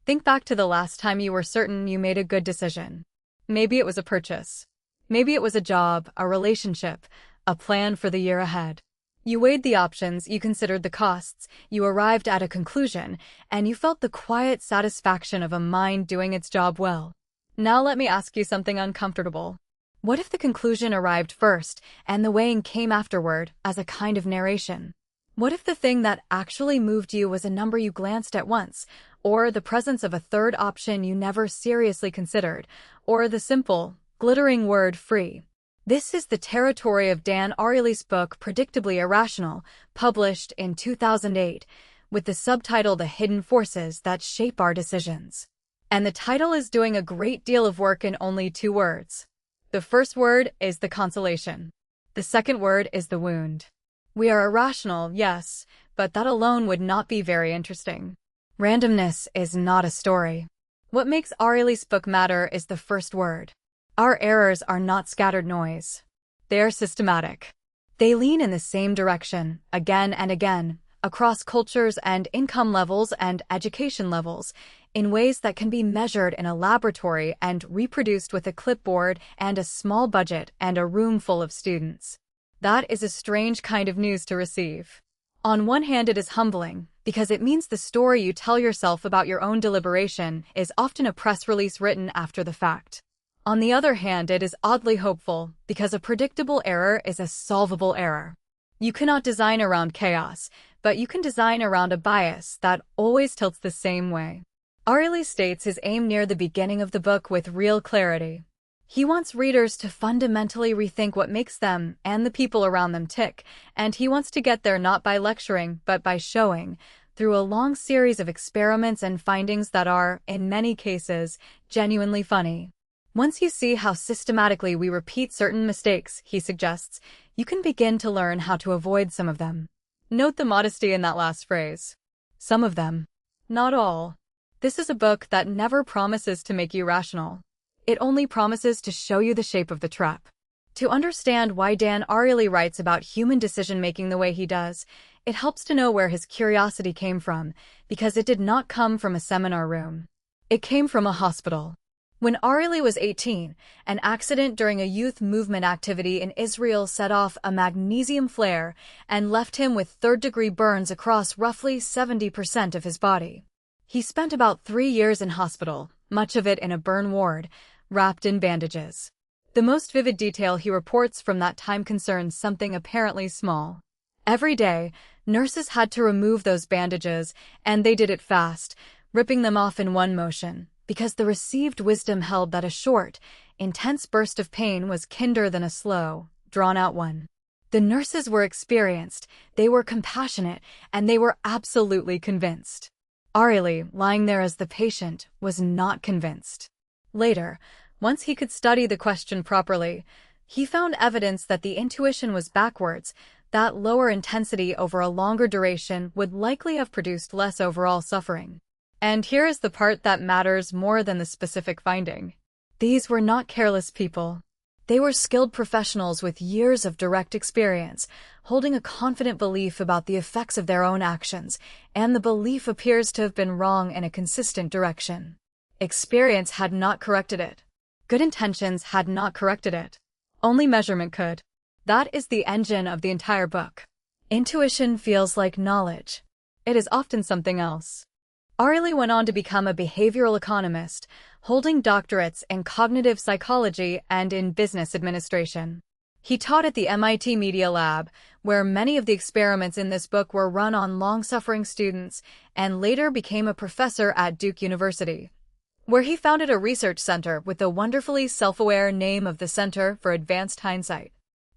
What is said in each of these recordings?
Think back to the last time you were certain you made a good decision. Maybe it was a purchase. Maybe it was a job, a relationship, a plan for the year ahead. You weighed the options, you considered the costs, you arrived at a conclusion, and you felt the quiet satisfaction of a mind doing its job well. Now let me ask you something uncomfortable. What if the conclusion arrived first, and the weighing came afterward, as a kind of narration? What if the thing that actually moved you was a number you glanced at once, or the presence of a third option you never seriously considered, or the simple, glittering word free? This is the territory of Dan Ariely's book Predictably Irrational, published in 2008, with the subtitle The Hidden Forces That Shape Our Decisions. And the title is doing a great deal of work in only 2 words. The first word is the consolation. The second word is the wound. We are irrational, yes, but that alone would not be very interesting. Randomness is not a story. What makes Ariely's book matter is the first word. Our errors are not scattered noise. They are systematic. They lean in the same direction, again and again, across cultures and income levels and education levels, in ways that can be measured in a laboratory and reproduced with a clipboard and a small budget and a room full of students. That is a strange kind of news to receive. On one hand, it is humbling, because it means the story you tell yourself about your own deliberation is often a press release written after the fact. On the other hand, it is oddly hopeful, because a predictable error is a solvable error. You cannot design around chaos, but you can design around a bias that always tilts the same way. Ariely states his aim near the beginning of the book with real clarity. He wants readers to fundamentally rethink what makes them and the people around them tick, and he wants to get there not by lecturing, but by showing, through a long series of experiments and findings that are, in many cases, genuinely funny. Once you see how systematically we repeat certain mistakes, he suggests, you can begin to learn how to avoid some of them. Note the modesty in that last phrase. Some of them. Not all. This is a book that never promises to make you rational. It only promises to show you the shape of the trap. To understand why Dan Ariely writes about human decision-making the way he does, it helps to know where his curiosity came from, because it did not come from a seminar room. It came from a hospital. When Ariely was 18, an accident during a youth movement activity in Israel set off a magnesium flare and left him with third-degree burns across roughly 70% of his body. He spent about 3 years in hospital, much of it in a burn ward, wrapped in bandages. The most vivid detail he reports from that time concerns something apparently small. Every day, nurses had to remove those bandages, and they did it fast, ripping them off in one motion, because the received wisdom held that a short, intense burst of pain was kinder than a slow, drawn-out one. The nurses were experienced, they were compassionate, and they were absolutely convinced. Ariely, lying there as the patient, was not convinced. Later, once he could study the question properly, he found evidence that the intuition was backwards, that lower intensity over a longer duration would likely have produced less overall suffering. And here is the part that matters more than the specific finding. These were not careless people. They were skilled professionals with years of direct experience, holding a confident belief about the effects of their own actions, and the belief appears to have been wrong in a consistent direction. Experience had not corrected it. Good intentions had not corrected it. Only measurement could. That is the engine of the entire book. Intuition feels like knowledge. It is often something else. Ariely went on to become a behavioral economist, holding doctorates in cognitive psychology and in business administration. He taught at the MIT Media Lab, where many of the experiments in this book were run on long-suffering students, and later became a professor at Duke University, where he founded a research center with the wonderfully self-aware name of the Center for Advanced Hindsight.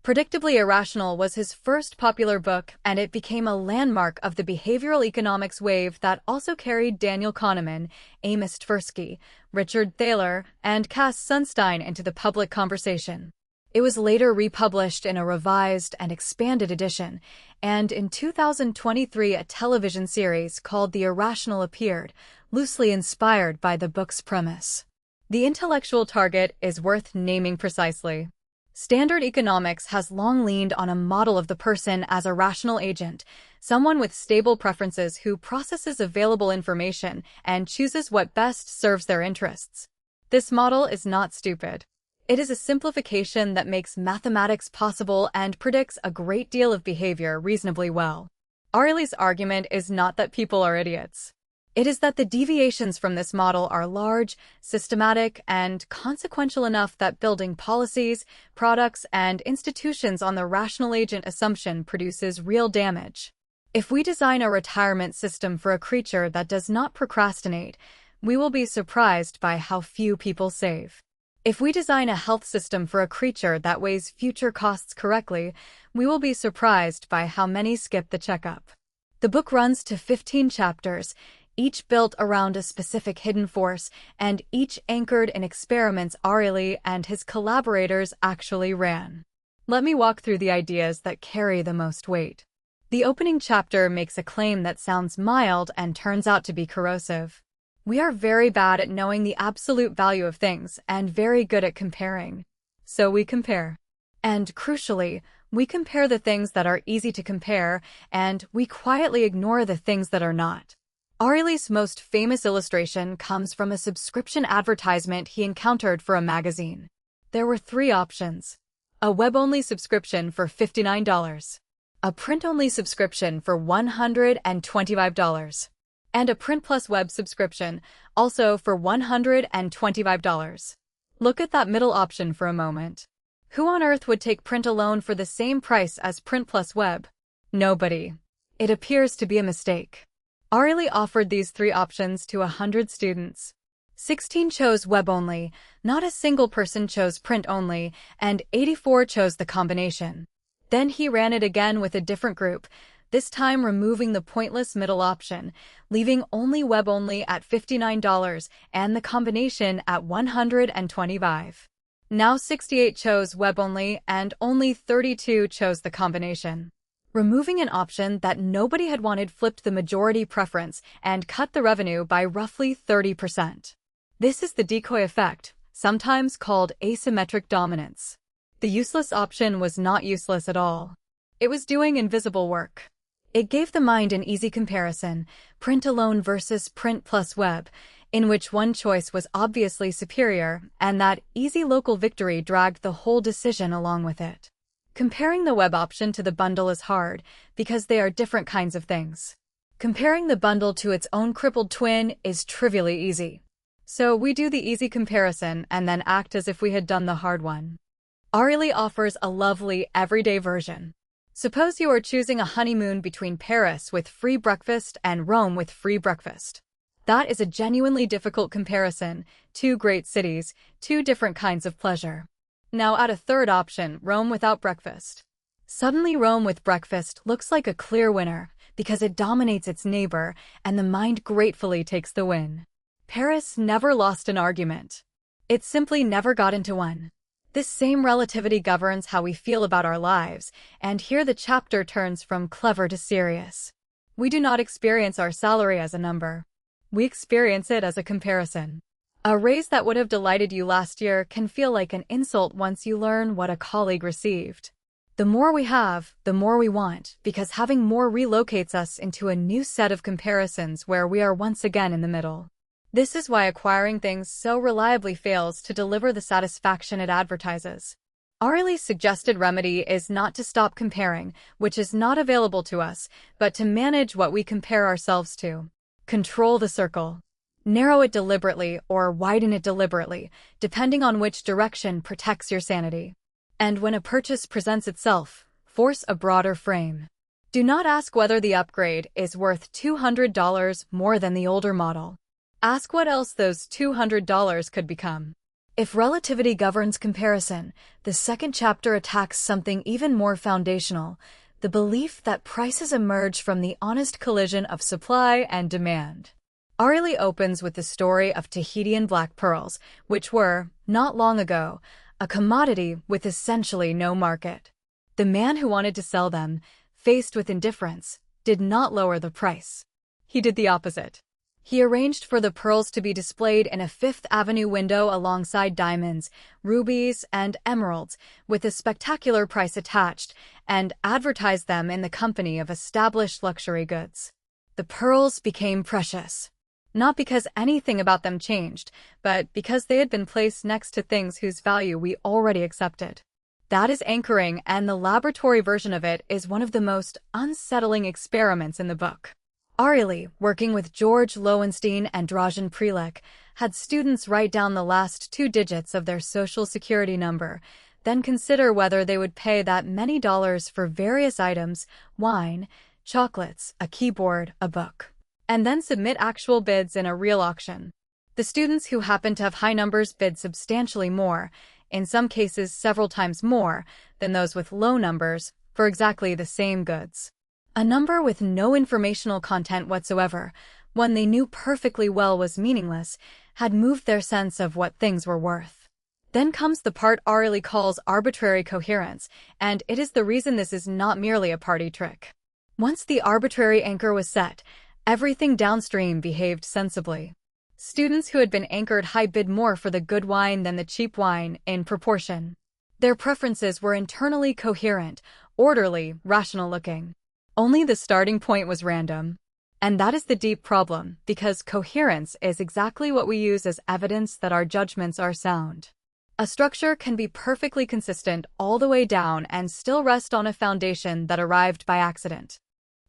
Predictably Irrational was his first popular book, and it became a landmark of the behavioral economics wave that also carried Daniel Kahneman, Amos Tversky, Richard Thaler, and Cass Sunstein into the public conversation. It was later republished in a revised and expanded edition, and in 2023 a television series called The Irrational appeared, loosely inspired by the book's premise. The intellectual target is worth naming precisely. Standard economics has long leaned on a model of the person as a rational agent, someone with stable preferences who processes available information and chooses what best serves their interests. This model is not stupid. It is a simplification that makes mathematics possible and predicts a great deal of behavior reasonably well. Ariely's argument is not that people are idiots. It is that the deviations from this model are large, systematic, and consequential enough that building policies, products, and institutions on the rational agent assumption produces real damage. If we design a retirement system for a creature that does not procrastinate, we will be surprised by how few people save. If we design a health system for a creature that weighs future costs correctly, we will be surprised by how many skip the checkup. The book runs to 15 chapters, each built around a specific hidden force, and each anchored in experiments Ariely and his collaborators actually ran. Let me walk through the ideas that carry the most weight. The opening chapter makes a claim that sounds mild and turns out to be corrosive. We are very bad at knowing the absolute value of things and very good at comparing. So we compare. And crucially, we compare the things that are easy to compare, and we quietly ignore the things that are not. Ariely's most famous illustration comes from a subscription advertisement he encountered for a magazine. There were 3 options: a web-only subscription for $59, a print-only subscription for $125, and a print plus web subscription, also for $125. Look at that middle option for a moment. Who on earth would take print alone for the same price as print plus web? Nobody. It appears to be a mistake. Ariely offered these 3 options to 100 students. 16 chose web-only, not a single person chose print-only, and 84 chose the combination. Then he ran it again with a different group, this time removing the pointless middle option, leaving only web-only at $59 and the combination at $125. Now 68 chose web-only and only 32 chose the combination. Removing an option that nobody had wanted flipped the majority preference and cut the revenue by roughly 30%. This is the decoy effect, sometimes called asymmetric dominance. The useless option was not useless at all. It was doing invisible work. It gave the mind an easy comparison, print alone versus print plus web, in which one choice was obviously superior, and that easy local victory dragged the whole decision along with it. Comparing the web option to the bundle is hard, because they are different kinds of things. Comparing the bundle to its own crippled twin is trivially easy. So we do the easy comparison and then act as if we had done the hard one. Ariely offers a lovely, everyday version. Suppose you are choosing a honeymoon between Paris with free breakfast and Rome with free breakfast. That is a genuinely difficult comparison, 2 great cities, 2 different kinds of pleasure. Now add a third option, Rome without breakfast. Suddenly Rome with breakfast looks like a clear winner because it dominates its neighbor and the mind gratefully takes the win. Paris never lost an argument. It simply never got into one. This same relativity governs how we feel about our lives, and here the chapter turns from clever to serious. We do not experience our salary as a number. We experience it as a comparison. A raise that would have delighted you last year can feel like an insult once you learn what a colleague received. The more we have, the more we want, because having more relocates us into a new set of comparisons where we are once again in the middle. This is why acquiring things so reliably fails to deliver the satisfaction it advertises. Ariely's suggested remedy is not to stop comparing, which is not available to us, but to manage what we compare ourselves to. Control the circle. Narrow it deliberately or widen it deliberately, depending on which direction protects your sanity. And when a purchase presents itself, force a broader frame. Do not ask whether the upgrade is worth $200 more than the older model. Ask what else those $200 could become. If relativity governs comparison, the second chapter attacks something even more foundational, the belief that prices emerge from the honest collision of supply and demand. Ariely opens with the story of Tahitian black pearls, which were, not long ago, a commodity with essentially no market. The man who wanted to sell them, faced with indifference, did not lower the price. He did the opposite. He arranged for the pearls to be displayed in a Fifth Avenue window alongside diamonds, rubies, and emeralds, with a spectacular price attached, and advertised them in the company of established luxury goods. The pearls became precious. Not because anything about them changed, but because they had been placed next to things whose value we already accepted. That is anchoring, and the laboratory version of it is one of the most unsettling experiments in the book. Ariely, working with George Lowenstein and Dražen Prelec, had students write down the last 2 digits of their social security number, then consider whether they would pay that many dollars for various items: wine, chocolates, a keyboard, a book, and then submit actual bids in a real auction. The students who happened to have high numbers bid substantially more, in some cases several times more, than those with low numbers, for exactly the same goods. A number with no informational content whatsoever, one they knew perfectly well was meaningless, had moved their sense of what things were worth. Then comes the part Ariely calls arbitrary coherence, and it is the reason this is not merely a party trick. Once the arbitrary anchor was set, everything downstream behaved sensibly. Students who had been anchored high bid more for the good wine than the cheap wine, in proportion. Their preferences were internally coherent, orderly, rational-looking. Only the starting point was random. And that is the deep problem, because coherence is exactly what we use as evidence that our judgments are sound. A structure can be perfectly consistent all the way down and still rest on a foundation that arrived by accident.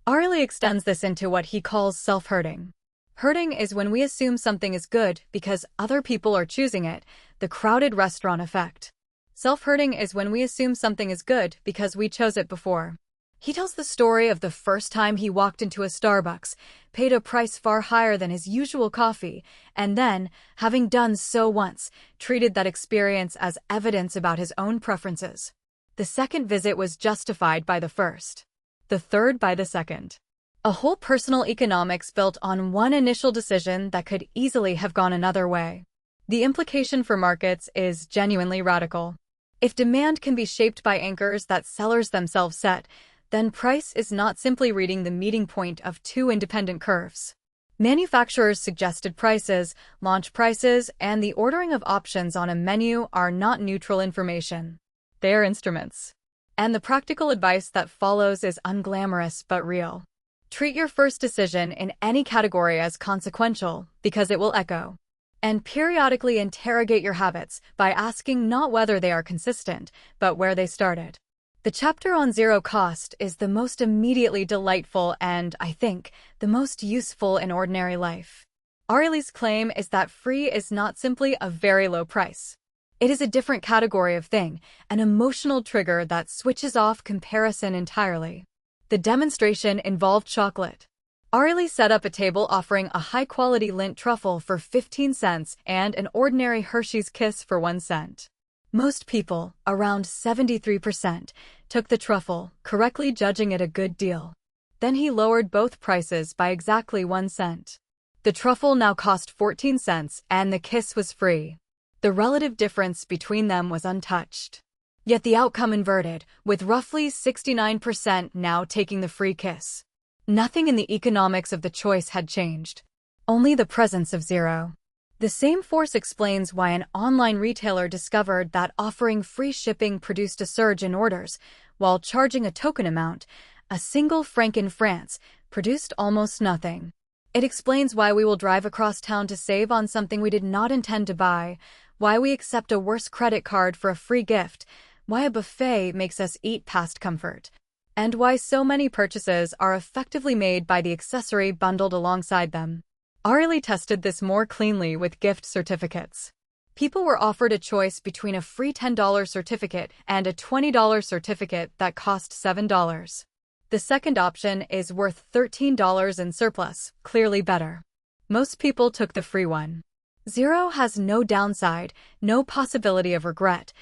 Ariely extends this into what he calls self-hurting. Hurting is when we assume something is good because other people are choosing it, the crowded restaurant effect. Self-hurting is when we assume something is good because we chose it before. He tells the story of the first time he walked into a Starbucks, paid a price far higher than his usual coffee, and then, having done so once, treated that experience as evidence about his own preferences. The second visit was justified by the first. The third by the second. A whole personal economics built on one initial decision that could easily have gone another way. The implication for markets is genuinely radical. If demand can be shaped by anchors that sellers themselves set, then price is not simply reading the meeting point of 2 independent curves. Manufacturers' suggested prices, launch prices, and the ordering of options on a menu are not neutral information. They are instruments. And the practical advice that follows is unglamorous but real. Treat your first decision in any category as consequential, because it will echo. And periodically interrogate your habits by asking not whether they are consistent, but where they started. The chapter on zero cost is the most immediately delightful and, I think, the most useful in ordinary life. Ariely's claim is that free is not simply a very low price. It is a different category of thing, an emotional trigger that switches off comparison entirely. The demonstration involved chocolate. Ariely set up a table offering a high-quality Lindt truffle for 15 cents and an ordinary Hershey's Kiss for 1 cent. Most people, around 73%, took the truffle, correctly judging it a good deal. Then he lowered both prices by exactly 1 cent. The truffle now cost 14 cents and the kiss was free. The relative difference between them was untouched. Yet the outcome inverted, with roughly 69% now taking the free kiss. Nothing in the economics of the choice had changed. Only the presence of zero. The same force explains why an online retailer discovered that offering free shipping produced a surge in orders, while charging a token amount, a single franc in France, produced almost nothing. It explains why we will drive across town to save on something we did not intend to buy, why we accept a worse credit card for a free gift, why a buffet makes us eat past comfort, and why so many purchases are effectively made by the accessory bundled alongside them. Ariely tested this more cleanly with gift certificates. People were offered a choice between a free $10 certificate and a $20 certificate that cost $7. The second option is worth $13 in surplus, clearly better. Most people took the free one. Zero has no downside, no possibility of regret,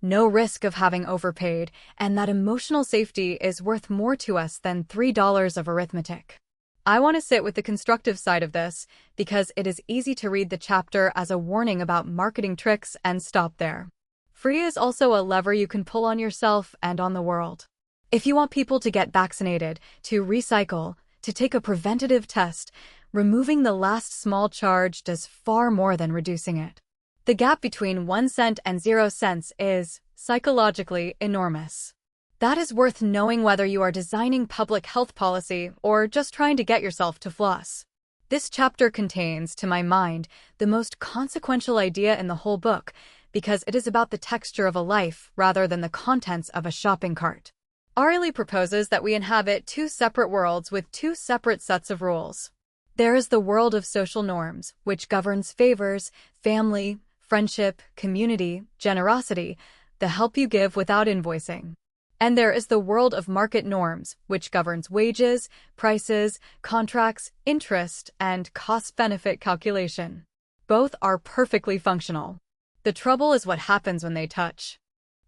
no risk of having overpaid, and that emotional safety is worth more to us than $3 of arithmetic. I want to sit with the constructive side of this, because it is easy to read the chapter as a warning about marketing tricks and stop there. Free is also a lever you can pull on yourself and on the world. If you want people to get vaccinated, to recycle, to take a preventative test, removing the last small charge does far more than reducing it. The gap between 1 cent and 0 cents is, psychologically, enormous. That is worth knowing whether you are designing public health policy or just trying to get yourself to floss. This chapter contains, to my mind, the most consequential idea in the whole book, because it is about the texture of a life rather than the contents of a shopping cart. Ariely proposes that we inhabit two separate worlds with two separate sets of rules. There is the world of social norms, which governs favors, family, friendship, community, generosity, the help you give without invoicing. And there is the world of market norms, which governs wages, prices, contracts, interest, and cost-benefit calculation. Both are perfectly functional. The trouble is what happens when they touch.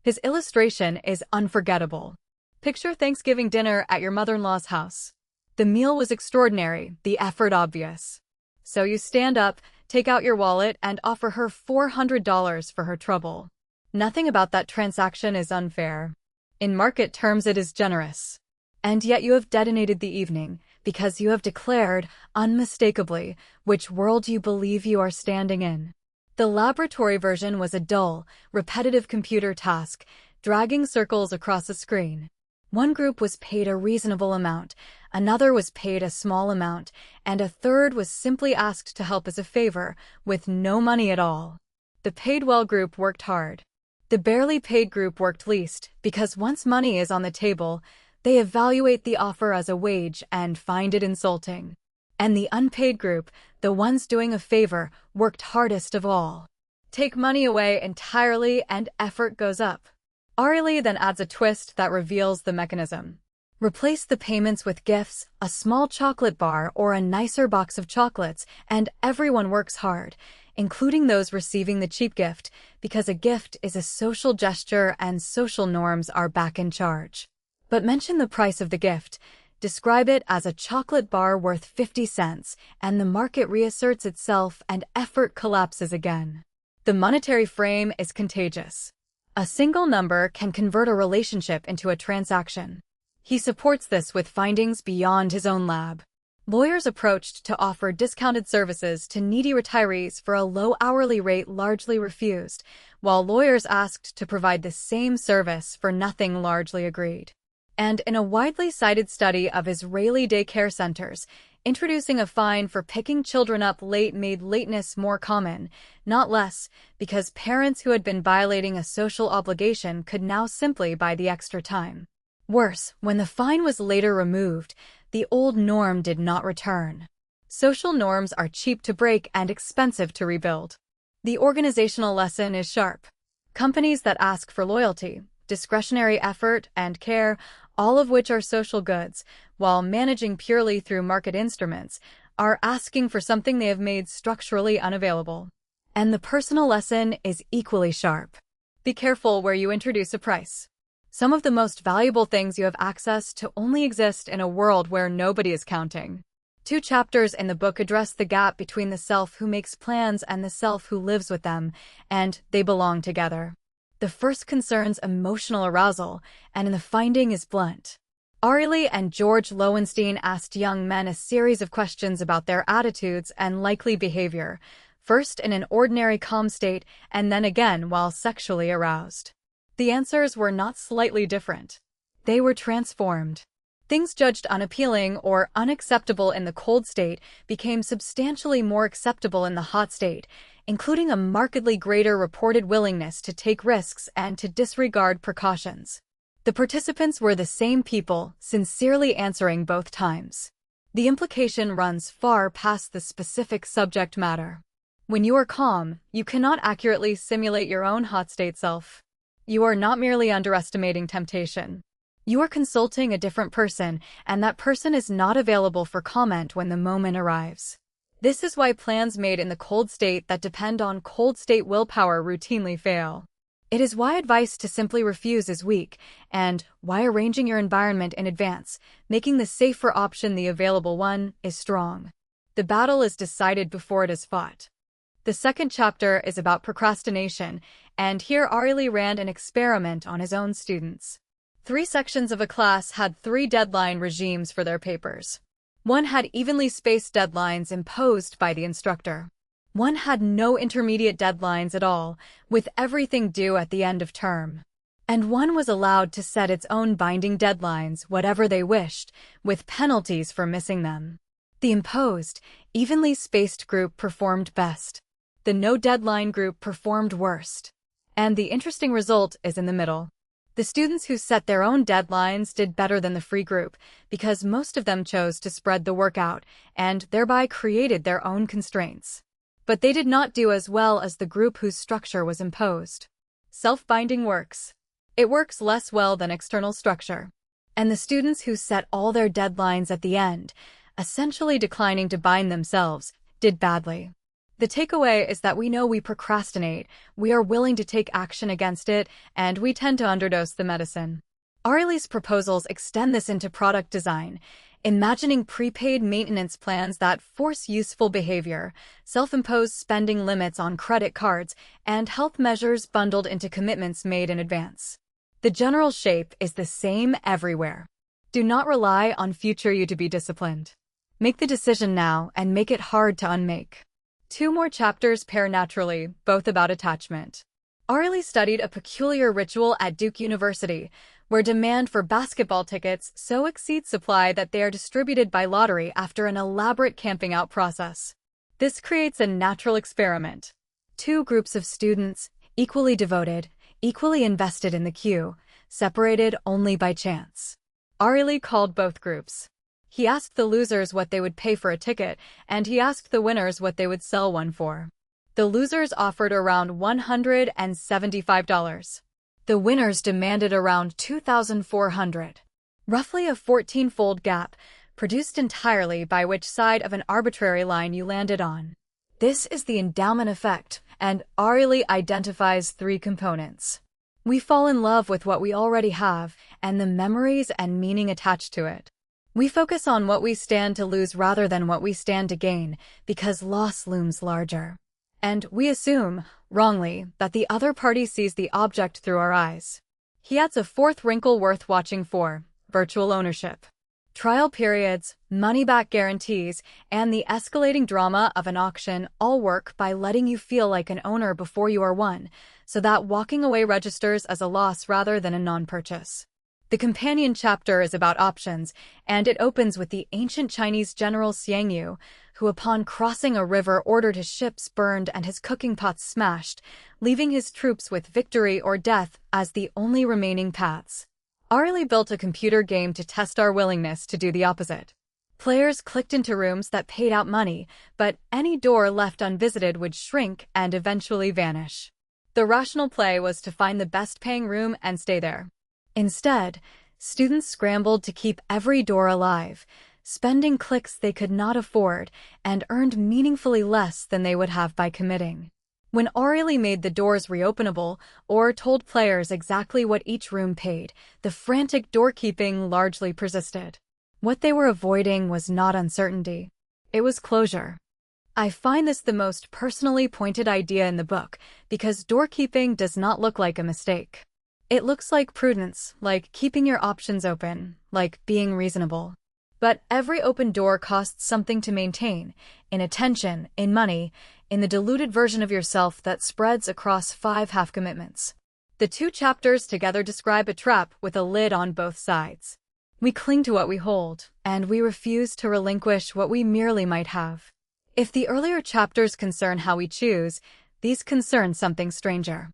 His illustration is unforgettable. Picture Thanksgiving dinner at your mother-in-law's house. The meal was extraordinary, the effort obvious. So you stand up, take out your wallet, and offer her $400 for her trouble. Nothing about that transaction is unfair. In market terms, it is generous. And yet you have detonated the evening, because you have declared, unmistakably, which world you believe you are standing in. The laboratory version was a dull, repetitive computer task, dragging circles across a screen. One group was paid a reasonable amount, another was paid a small amount, and a third was simply asked to help as a favor, with no money at all. The paid-well group worked hard. The barely paid group worked least, because once money is on the table, they evaluate the offer as a wage and find it insulting. And the unpaid group, the ones doing a favor, worked hardest of all. Take money away entirely and effort goes up. Ariely then adds a twist that reveals the mechanism. Replace the payments with gifts, a small chocolate bar or a nicer box of chocolates, and everyone works hard, including those receiving the cheap gift, because a gift is a social gesture and social norms are back in charge. But mention the price of the gift, describe it as a chocolate bar worth 50 cents, and the market reasserts itself and effort collapses again. The monetary frame is contagious. A single number can convert a relationship into a transaction. He supports this with findings beyond his own lab. Lawyers approached to offer discounted services to needy retirees for a low hourly rate largely refused, while lawyers asked to provide the same service for nothing largely agreed. And in a widely cited study of Israeli daycare centers, introducing a fine for picking children up late made lateness more common, not less, because parents who had been violating a social obligation could now simply buy the extra time. Worse, when the fine was later removed, the old norm did not return. Social norms are cheap to break and expensive to rebuild. The organizational lesson is sharp. Companies that ask for loyalty, discretionary effort, and care, all of which are social goods, while managing purely through market instruments, are asking for something they have made structurally unavailable. And the personal lesson is equally sharp. Be careful where you introduce a price. Some of the most valuable things you have access to only exist in a world where nobody is counting. 2 chapters in the book address the gap between the self who makes plans and the self who lives with them, and they belong together. The first concerns emotional arousal, and in the finding is blunt. Ariely and George Lowenstein asked young men a series of questions about their attitudes and likely behavior, first in an ordinary calm state and then again while sexually aroused. The answers were not slightly different. They were transformed. Things judged unappealing or unacceptable in the cold state became substantially more acceptable in the hot state, including a markedly greater reported willingness to take risks and to disregard precautions. The participants were the same people, sincerely answering both times. The implication runs far past the specific subject matter. When you are calm, you cannot accurately simulate your own hot state self. You are not merely underestimating temptation. You are consulting a different person, and that person is not available for comment when the moment arrives. This is why plans made in the cold state that depend on cold state willpower routinely fail. It is why advice to simply refuse is weak, and why arranging your environment in advance, making the safer option the available one, is strong. The battle is decided before it is fought. The second chapter is about procrastination, and here Ariely ran an experiment on his own students. 3 sections of a class had 3 deadline regimes for their papers. One had evenly spaced deadlines imposed by the instructor. One had no intermediate deadlines at all, with everything due at the end of term. And one was allowed to set its own binding deadlines whatever they wished, with penalties for missing them. The imposed, evenly spaced group performed best. The no-deadline group performed worst. And the interesting result is in the middle. The students who set their own deadlines did better than the free group because most of them chose to spread the work out and thereby created their own constraints. But they did not do as well as the group whose structure was imposed. Self-binding works. It works less well than external structure. And the students who set all their deadlines at the end, essentially declining to bind themselves, did badly. The takeaway is that we know we procrastinate, we are willing to take action against it, and we tend to underdose the medicine. Ariely's proposals extend this into product design, imagining prepaid maintenance plans that force useful behavior, self-imposed spending limits on credit cards, and health measures bundled into commitments made in advance. The general shape is the same everywhere. Do not rely on future you to be disciplined. Make the decision now and make it hard to unmake. 2 more chapters pair naturally, both about attachment. Ariely studied a peculiar ritual at Duke University, where demand for basketball tickets so exceeds supply that they are distributed by lottery after an elaborate camping out process. This creates a natural experiment. 2 groups of students, equally devoted, equally invested in the queue, separated only by chance. Ariely called both groups. He asked the losers what they would pay for a ticket, and he asked the winners what they would sell one for. The losers offered around $175. The winners demanded around $2,400. Roughly a 14-fold gap, produced entirely by which side of an arbitrary line you landed on. This is the endowment effect, and Ariely identifies 3 components. We fall in love with what we already have, and the memories and meaning attached to it. We focus on what we stand to lose rather than what we stand to gain, because loss looms larger. And we assume, wrongly, that the other party sees the object through our eyes. He adds a 4th wrinkle worth watching for: virtual ownership. Trial periods, money-back guarantees, and the escalating drama of an auction all work by letting you feel like an owner before you are one, so that walking away registers as a loss rather than a non-purchase. The companion chapter is about options, and it opens with the ancient Chinese general Xiang Yu, who upon crossing a river ordered his ships burned and his cooking pots smashed, leaving his troops with victory or death as the only remaining paths. Ariely built a computer game to test our willingness to do the opposite. Players clicked into rooms that paid out money, but any door left unvisited would shrink and eventually vanish. The rational play was to find the best-paying room and stay there. Instead, students scrambled to keep every door alive, spending clicks they could not afford, and earned meaningfully less than they would have by committing. When Ariely made the doors reopenable, or told players exactly what each room paid, the frantic doorkeeping largely persisted. What they were avoiding was not uncertainty. It was closure. I find this the most personally pointed idea in the book, because doorkeeping does not look like a mistake. It looks like prudence, like keeping your options open, like being reasonable. But every open door costs something to maintain, in attention, in money, in the diluted version of yourself that spreads across 5 half-commitments. The 2 chapters together describe a trap with a lid on both sides. We cling to what we hold, and we refuse to relinquish what we merely might have. If the earlier chapters concern how we choose, these concern something stranger.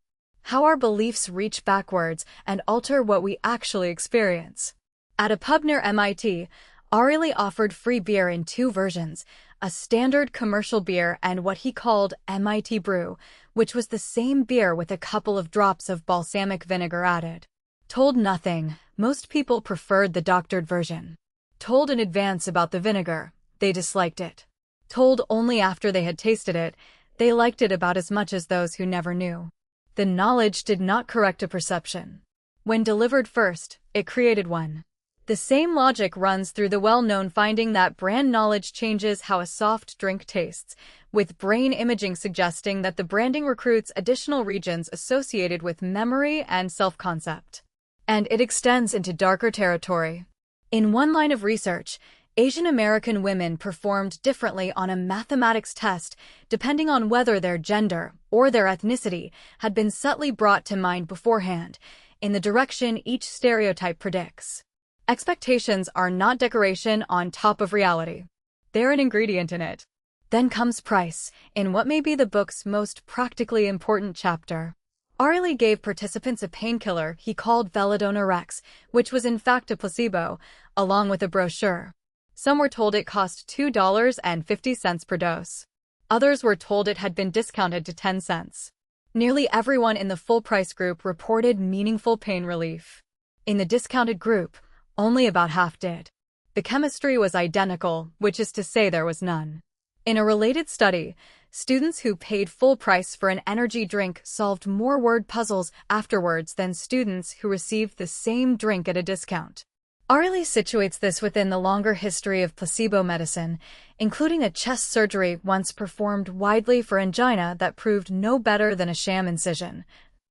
How our beliefs reach backwards and alter what we actually experience. At a pub near MIT, Ariely offered free beer in 2 versions, a standard commercial beer and what he called MIT Brew, which was the same beer with a couple of drops of balsamic vinegar added. Told nothing, most people preferred the doctored version. Told in advance about the vinegar, they disliked it. Told only after they had tasted it, they liked it about as much as those who never knew. The knowledge did not correct a perception. When delivered first, it created one. The same logic runs through the well-known finding that brand knowledge changes how a soft drink tastes, with brain imaging suggesting that the branding recruits additional regions associated with memory and self-concept. And it extends into darker territory. In one line of research, Asian American women performed differently on a mathematics test depending on whether their gender or their ethnicity had been subtly brought to mind beforehand, in the direction each stereotype predicts. Expectations are not decoration on top of reality. They're an ingredient in it. Then comes price, in what may be the book's most practically important chapter. Ariely gave participants a painkiller he called Belladonna Rex, which was in fact a placebo, along with a brochure. Some were told it cost $2.50 per dose. Others were told it had been discounted to 10 cents. Nearly everyone in the full-price group reported meaningful pain relief. In the discounted group, only about half did. The chemistry was identical, which is to say there was none. In a related study, students who paid full price for an energy drink solved more word puzzles afterwards than students who received the same drink at a discount. Ariely situates this within the longer history of placebo medicine, including a chest surgery once performed widely for angina that proved no better than a sham incision,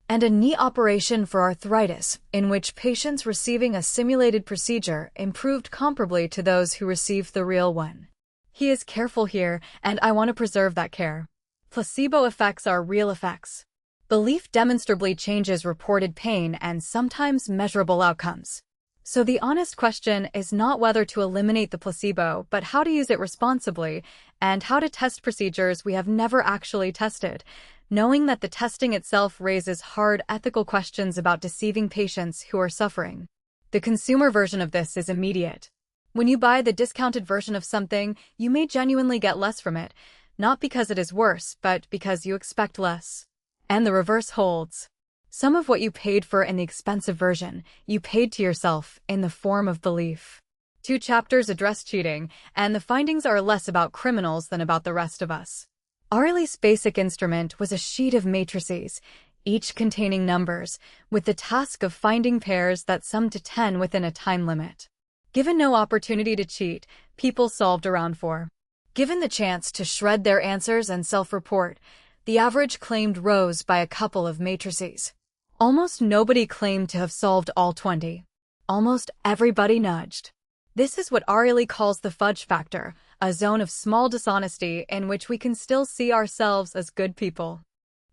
and a knee operation for arthritis, in which patients receiving a simulated procedure improved comparably to those who received the real one. He is careful here, and I want to preserve that care. Placebo effects are real effects. Belief demonstrably changes reported pain and sometimes measurable outcomes. So the honest question is not whether to eliminate the placebo, but how to use it responsibly, and how to test procedures we have never actually tested, knowing that the testing itself raises hard ethical questions about deceiving patients who are suffering. The consumer version of this is immediate. When you buy the discounted version of something, you may genuinely get less from it, not because it is worse, but because you expect less. And the reverse holds. Some of what you paid for in the expensive version, you paid to yourself in the form of belief. 2 chapters address cheating, and the findings are less about criminals than about the rest of us. Ariely's basic instrument was a sheet of matrices, each containing numbers, with the task of finding pairs that summed to 10 within a time limit. Given no opportunity to cheat, people solved around 4. Given the chance to shred their answers and self-report, the average claimed rose by a couple of matrices. Almost nobody claimed to have solved all 20. Almost everybody nudged. This is what Ariely calls the fudge factor, a zone of small dishonesty in which we can still see ourselves as good people.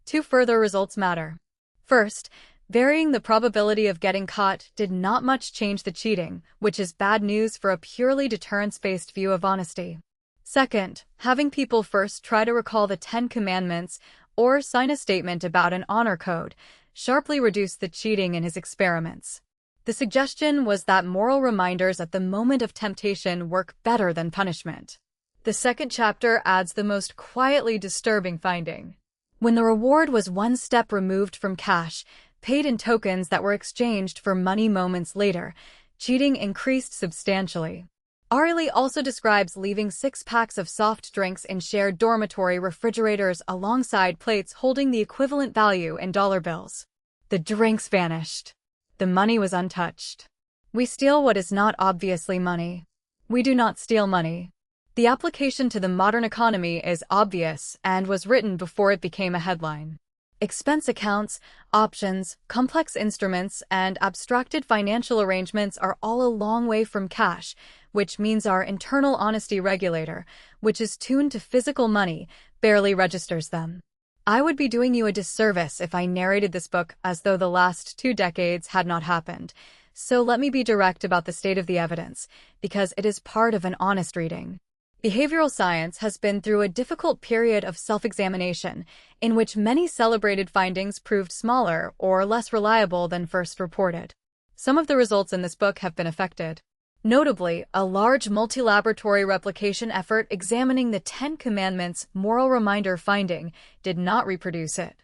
2 further results matter. First, varying the probability of getting caught did not much change the cheating, which is bad news for a purely deterrence-based view of honesty. Second, having people first try to recall the 10 Commandments or sign a statement about an honor code sharply reduced the cheating in his experiments. The suggestion was that moral reminders at the moment of temptation work better than punishment. The second chapter adds the most quietly disturbing finding. When the reward was one step removed from cash, paid in tokens that were exchanged for money moments later, cheating increased substantially. Ariely also describes leaving 6 packs of soft drinks in shared dormitory refrigerators alongside plates holding the equivalent value in dollar bills. The drinks vanished. The money was untouched. We steal what is not obviously money. We do not steal money. The application to the modern economy is obvious and was written before it became a headline. Expense accounts, options, complex instruments, and abstracted financial arrangements are all a long way from cash, which means our internal honesty regulator, which is tuned to physical money, barely registers them. I would be doing you a disservice if I narrated this book as though the last 2 decades had not happened, so let me be direct about the state of the evidence, because it is part of an honest reading. Behavioral science has been through a difficult period of self-examination, in which many celebrated findings proved smaller or less reliable than first reported. Some of the results in this book have been affected. Notably, a large multi-laboratory replication effort examining the 10 Commandments moral reminder finding did not reproduce it.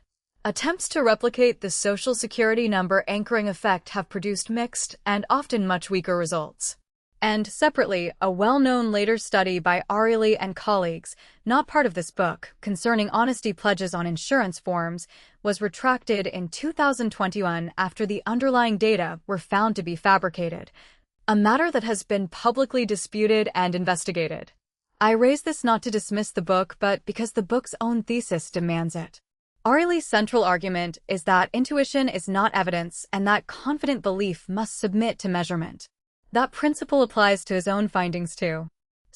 Attempts to replicate the Social Security number anchoring effect have produced mixed and often much weaker results. And, separately, a well-known later study by Ariely and colleagues, not part of this book, concerning honesty pledges on insurance forms, was retracted in 2021 after the underlying data were found to be fabricated, a matter that has been publicly disputed and investigated. I raise this not to dismiss the book, but because the book's own thesis demands it. Ariely's central argument is that intuition is not evidence and that confident belief must submit to measurement. That principle applies to his own findings too.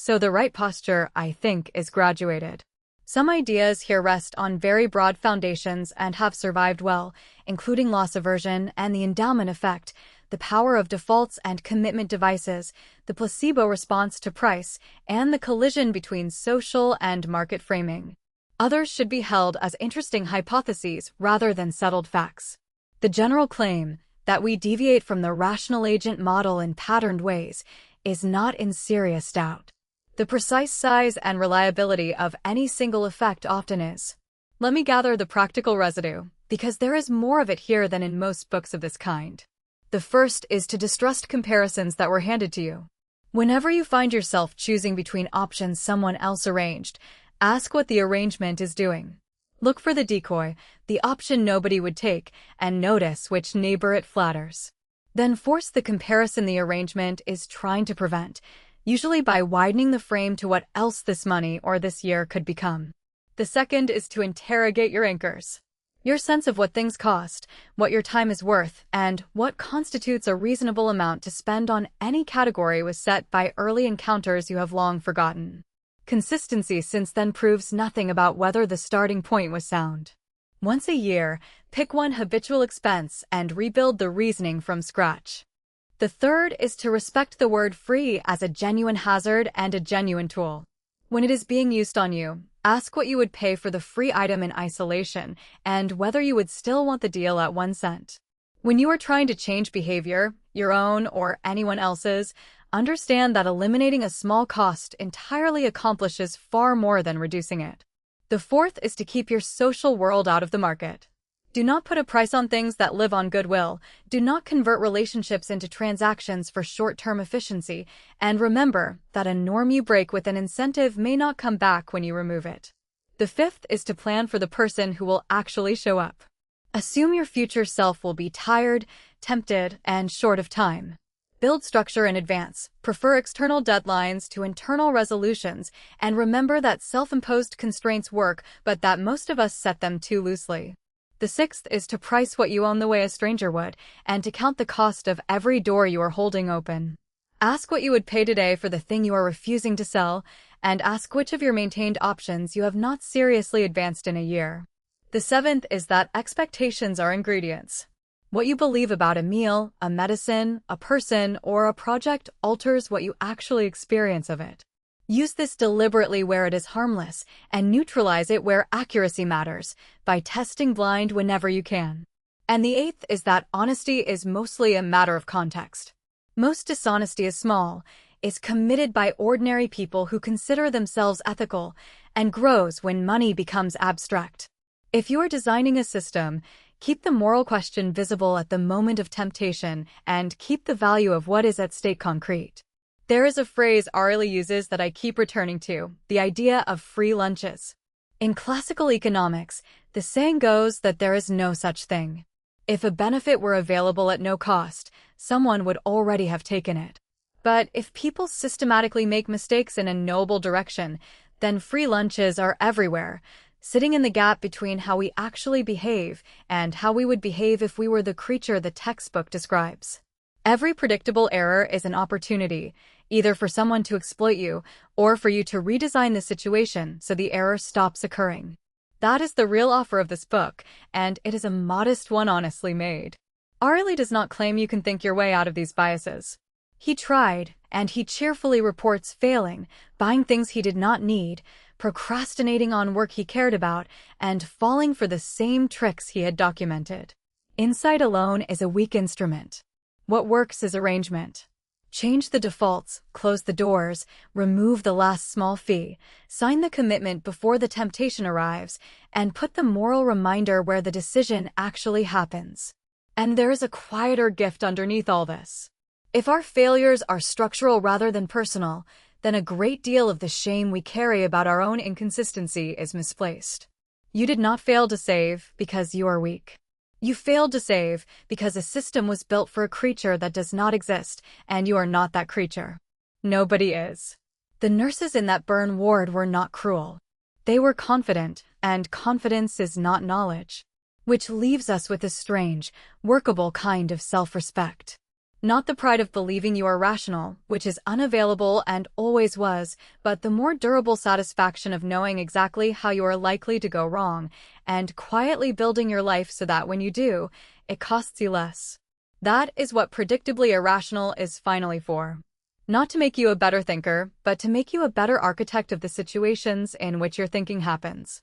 So the right posture, I think, is graduated. Some ideas here rest on very broad foundations and have survived well, including loss aversion and the endowment effect, the power of defaults and commitment devices, the placebo response to price, and the collision between social and market framing. Others should be held as interesting hypotheses rather than settled facts. The general claim that we deviate from the rational agent model in patterned ways is not in serious doubt. The precise size and reliability of any single effect often is. Let me gather the practical residue, because there is more of it here than in most books of this kind. The first is to distrust comparisons that were handed to you. Whenever you find yourself choosing between options someone else arranged, ask what the arrangement is doing. Look for the decoy, the option nobody would take, and notice which neighbor it flatters. Then force the comparison the arrangement is trying to prevent, usually by widening the frame to what else this money or this year could become. The second is to interrogate your anchors. Your sense of what things cost, what your time is worth, and what constitutes a reasonable amount to spend on any category was set by early encounters you have long forgotten. Consistency since then proves nothing about whether the starting point was sound. Once a year, pick one habitual expense and rebuild the reasoning from scratch. The third is to respect the word free as a genuine hazard and a genuine tool. When it is being used on you, ask what you would pay for the free item in isolation and whether you would still want the deal at 1 cent. When you are trying to change behavior, your own or anyone else's, understand that eliminating a small cost entirely accomplishes far more than reducing it. The fourth is to keep your social world out of the market. Do not put a price on things that live on goodwill, do not convert relationships into transactions for short-term efficiency, and remember that a norm you break with an incentive may not come back when you remove it. The fifth is to plan for the person who will actually show up. Assume your future self will be tired, tempted, and short of time. Build structure in advance, prefer external deadlines to internal resolutions, and remember that self-imposed constraints work, but that most of us set them too loosely. The sixth is to price what you own the way a stranger would, and to count the cost of every door you are holding open. Ask what you would pay today for the thing you are refusing to sell, and ask which of your maintained options you have not seriously advanced in a year. The seventh is that expectations are ingredients. What you believe about a meal, a medicine, a person, or a project alters what you actually experience of it. Use this deliberately where it is harmless, and neutralize it where accuracy matters, by testing blind whenever you can. And the eighth is that honesty is mostly a matter of context. Most dishonesty is small, is committed by ordinary people who consider themselves ethical, and grows when money becomes abstract. If you are designing a system, keep the moral question visible at the moment of temptation, and keep the value of what is at stake concrete. There is a phrase Ariely uses that I keep returning to, the idea of free lunches. In classical economics, the saying goes that there is no such thing. If a benefit were available at no cost, someone would already have taken it. But if people systematically make mistakes in a noble direction, then free lunches are everywhere, sitting in the gap between how we actually behave and how we would behave if we were the creature the textbook describes. Every predictable error is an opportunity, either for someone to exploit you or for you to redesign the situation so the error stops occurring. That is the real offer of this book, and it is a modest one honestly made. Ariely does not claim you can think your way out of these biases. He tried, and he cheerfully reports failing, buying things he did not need, procrastinating on work he cared about, and falling for the same tricks he had documented. Insight alone is a weak instrument. What works is arrangement. Change the defaults, close the doors, remove the last small fee, sign the commitment before the temptation arrives, and put the moral reminder where the decision actually happens. And there is a quieter gift underneath all this. If our failures are structural rather than personal, then a great deal of the shame we carry about our own inconsistency is misplaced. You did not fail to save because you are weak. You failed to save because a system was built for a creature that does not exist, and you are not that creature. Nobody is. The nurses in that burn ward were not cruel. They were confident, and confidence is not knowledge. Which leaves us with a strange, workable kind of self-respect. Not the pride of believing you are rational, which is unavailable and always was, but the more durable satisfaction of knowing exactly how you are likely to go wrong and quietly building your life so that when you do, it costs you less. That is what Predictably Irrational is finally for. Not to make you a better thinker, but to make you a better architect of the situations in which your thinking happens.